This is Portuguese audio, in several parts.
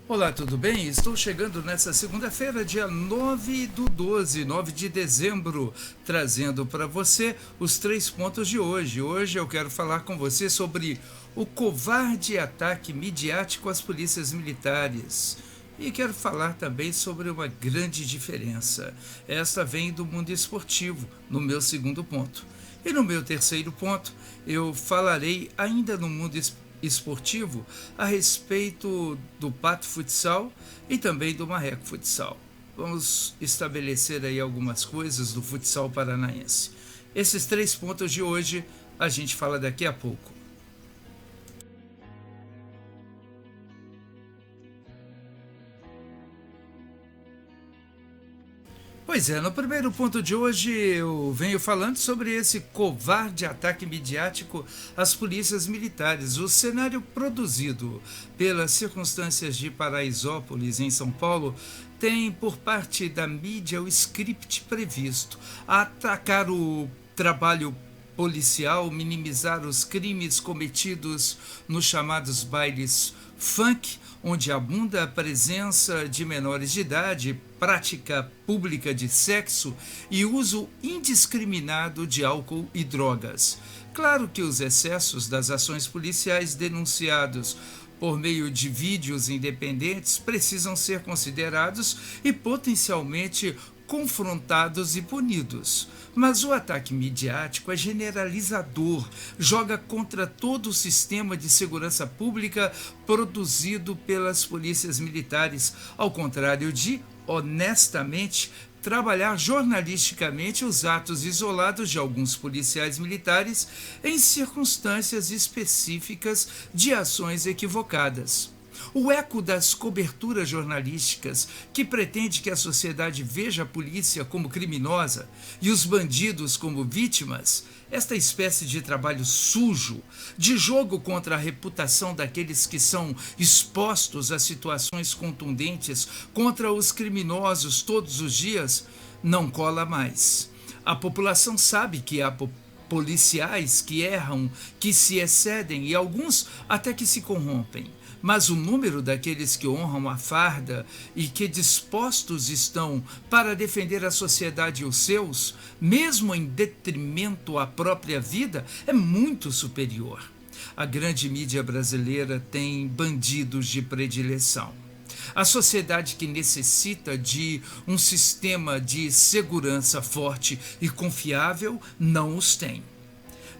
Olá, tudo bem? Estou chegando nessa segunda-feira, dia 9 de dezembro, trazendo para você os 3 pontos de hoje. Hoje eu quero falar com você sobre o covarde ataque midiático às polícias militares. E quero falar também sobre uma grande diferença. Esta vem do mundo esportivo, no meu segundo ponto. E no meu terceiro ponto, eu falarei ainda no mundo esportivo a respeito do Pato Futsal e também do Marreco Futsal. Vamos estabelecer aí algumas coisas do futsal paranaense. Esses 3 pontos de hoje a gente fala daqui a pouco. Pois é, no primeiro ponto de hoje eu venho falando sobre esse covarde ataque midiático às polícias militares. O cenário produzido pelas circunstâncias de Paraisópolis, em São Paulo, tem por parte da mídia o script previsto: atacar o trabalho policial, minimizar os crimes cometidos nos chamados bailes funk, onde abunda a presença de menores de idade, prática pública de sexo e uso indiscriminado de álcool e drogas. Claro que os excessos das ações policiais denunciados por meio de vídeos independentes precisam ser considerados e potencialmente confrontados e punidos. Mas o ataque midiático é generalizador, joga contra todo o sistema de segurança pública produzido pelas polícias militares, ao contrário de, honestamente, trabalhar jornalisticamente os atos isolados de alguns policiais militares em circunstâncias específicas de ações equivocadas. O eco das coberturas jornalísticas, que pretende que a sociedade veja a polícia como criminosa e os bandidos como vítimas, esta espécie de trabalho sujo, de jogo contra a reputação daqueles que são expostos a situações contundentes contra os criminosos todos os dias, não cola mais. A população sabe que há policiais que erram, que se excedem e alguns até que se corrompem. Mas o número daqueles que honram a farda e que dispostos estão para defender a sociedade e os seus, mesmo em detrimento à própria vida, é muito superior. A grande mídia brasileira tem bandidos de predileção. A sociedade que necessita de um sistema de segurança forte e confiável não os tem.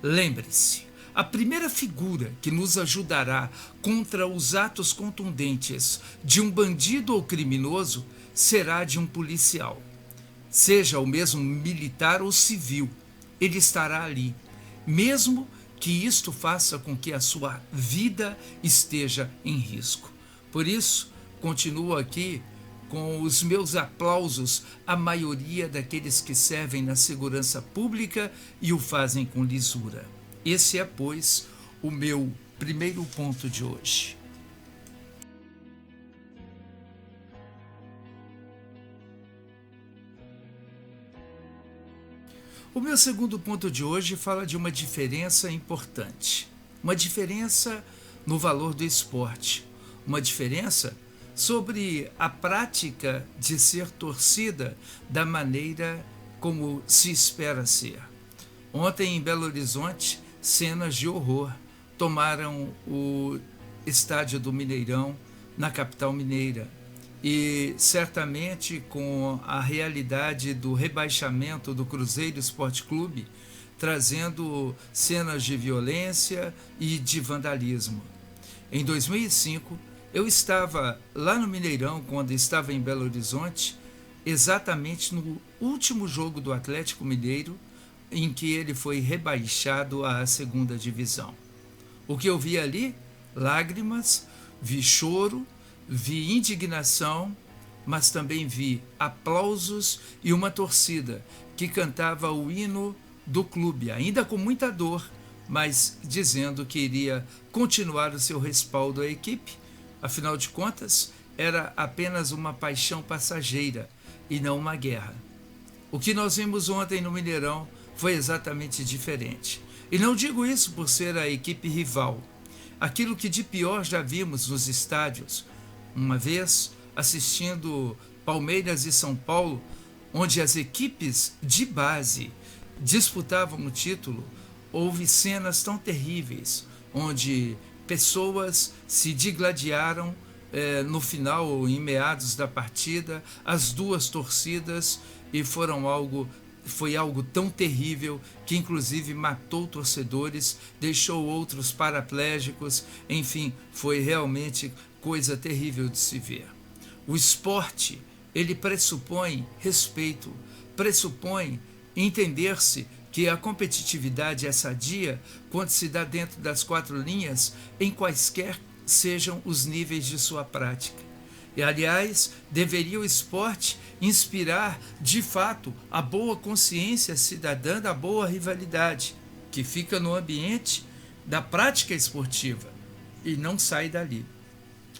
Lembre-se, a primeira figura que nos ajudará contra os atos contundentes de um bandido ou criminoso será de um policial. Seja o mesmo militar ou civil, ele estará ali, mesmo que isto faça com que a sua vida esteja em risco. Por isso, continuo aqui com os meus aplausos à maioria daqueles que servem na segurança pública e o fazem com lisura. Esse é, pois, o meu primeiro ponto de hoje. O meu segundo ponto de hoje fala de uma diferença importante. Uma diferença no valor do esporte. Uma diferença sobre a prática de ser torcida da maneira como se espera ser. Ontem, em Belo Horizonte, cenas de horror tomaram o estádio do Mineirão, na capital mineira. E certamente com a realidade do rebaixamento do Cruzeiro Esporte Clube, trazendo cenas de violência e de vandalismo. Em 2005, eu estava lá no Mineirão, quando estava em Belo Horizonte, exatamente no último jogo do Atlético Mineiro, em que ele foi rebaixado à segunda divisão. O que eu vi ali? Lágrimas, vi choro, vi indignação, mas também vi aplausos e uma torcida que cantava o hino do clube, ainda com muita dor, mas dizendo que iria continuar o seu respaldo à equipe. Afinal de contas, era apenas uma paixão passageira e não uma guerra. O que nós vimos ontem no Mineirão foi exatamente diferente. E não digo isso por ser a equipe rival. Aquilo que de pior já vimos nos estádios, Uma vez, assistindo Palmeiras e São Paulo, onde as equipes de base disputavam o título, houve cenas tão terríveis, onde pessoas se digladiaram no final ou em meados da partida, as duas torcidas, e foi algo tão terrível que inclusive matou torcedores, deixou outros paraplégicos, enfim, foi realmente coisa terrível de se ver. O esporte, ele pressupõe respeito, pressupõe entender-se que a competitividade é sadia quando se dá dentro das quatro linhas, em quaisquer sejam os níveis de sua prática. E, aliás, deveria o esporte inspirar, de fato, a boa consciência cidadã da boa rivalidade, que fica no ambiente da prática esportiva e não sai dali.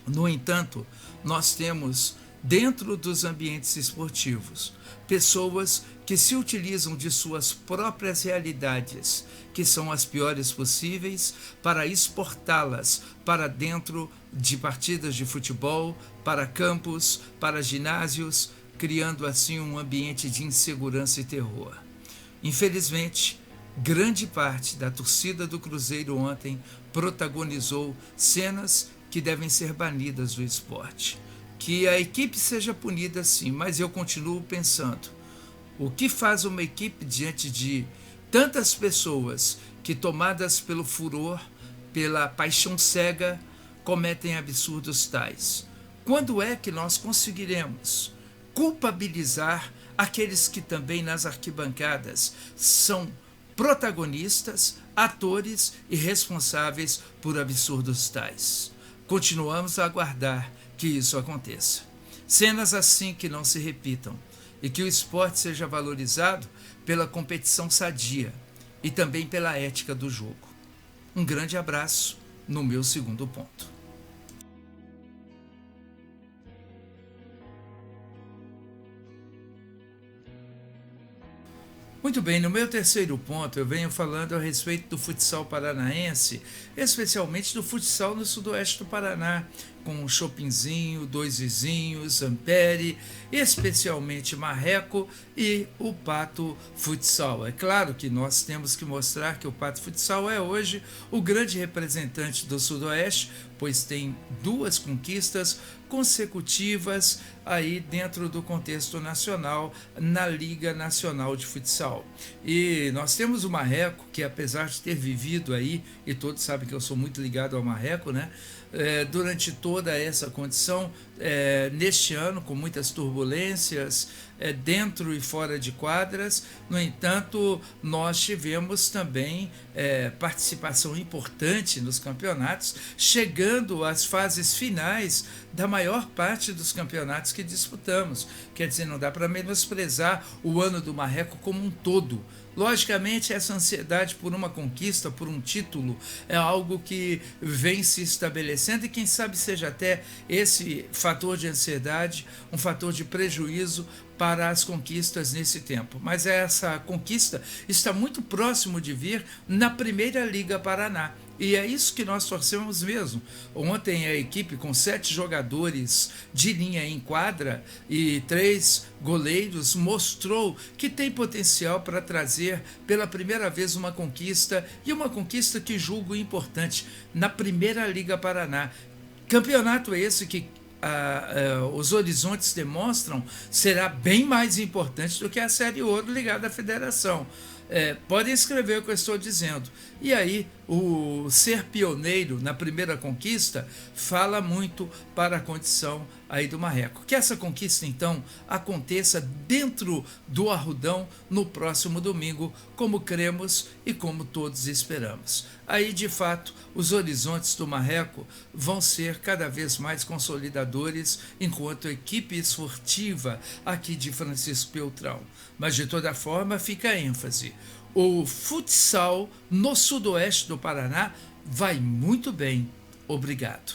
No entanto, nós temos, dentro dos ambientes esportivos, pessoas que se utilizam de suas próprias realidades, que são as piores possíveis, para exportá-las para dentro de partidas de futebol, para campos, para ginásios, criando assim um ambiente de insegurança e terror. Infelizmente, grande parte da torcida do Cruzeiro ontem protagonizou cenas que devem ser banidas do esporte. Que a equipe seja punida sim, mas eu continuo pensando, o que faz uma equipe diante de tantas pessoas que, tomadas pelo furor, pela paixão cega, cometem absurdos tais? Quando é que nós conseguiremos culpabilizar aqueles que também nas arquibancadas são protagonistas, atores e responsáveis por absurdos tais? Continuamos a aguardar que isso aconteça. Cenas assim que não se repitam e que o esporte seja valorizado pela competição sadia e também pela ética do jogo. Um grande abraço no meu segundo ponto. Muito bem, no meu terceiro ponto eu venho falando a respeito do futsal paranaense, especialmente do futsal no sudoeste do Paraná, com o Chopinzinho, Dois Vizinhos, Ampere, especialmente Marreco e o Pato Futsal. É claro que nós temos que mostrar que o Pato Futsal é hoje o grande representante do sudoeste, pois tem duas conquistas consecutivas aí dentro do contexto nacional na Liga Nacional de Futsal. E nós temos o Marreco, que apesar de ter vivido aí, e todos sabem que eu sou muito ligado ao Marreco, né? Durante toda essa condição, neste ano, com muitas turbulências, dentro e fora de quadras. No entanto, nós tivemos também participação importante nos campeonatos, chegando às fases finais da maior parte dos campeonatos que disputamos. Quer dizer, não dá para menosprezar o ano do Marreco como um todo. Logicamente, essa ansiedade por uma conquista, por um título, é algo que vem se estabelecendo e quem sabe seja até esse fator de ansiedade um fator de prejuízo para as conquistas nesse tempo. Mas essa conquista está muito próximo de vir na Primeira Liga Paraná. E é isso que nós torcemos mesmo. Ontem a equipe com 7 jogadores de linha em quadra e 3 goleiros mostrou que tem potencial para trazer pela primeira vez uma conquista, e uma conquista que julgo importante, na Primeira Liga Paraná. Campeonato esse que os horizontes demonstram será bem mais importante do que a Série Ouro ligada à federação. Podem escrever o que eu estou dizendo. E aí, o ser pioneiro na primeira conquista fala muito para a condição aí do Marreco. Que essa conquista, então, aconteça dentro do Arrudão no próximo domingo, como cremos e como todos esperamos. Aí, de fato, os horizontes do Marreco vão ser cada vez mais consolidadores enquanto equipe esportiva aqui de Francisco Beltrão. Mas, de toda forma, fica a ênfase. O futsal no sudoeste do Paraná vai muito bem. Obrigado.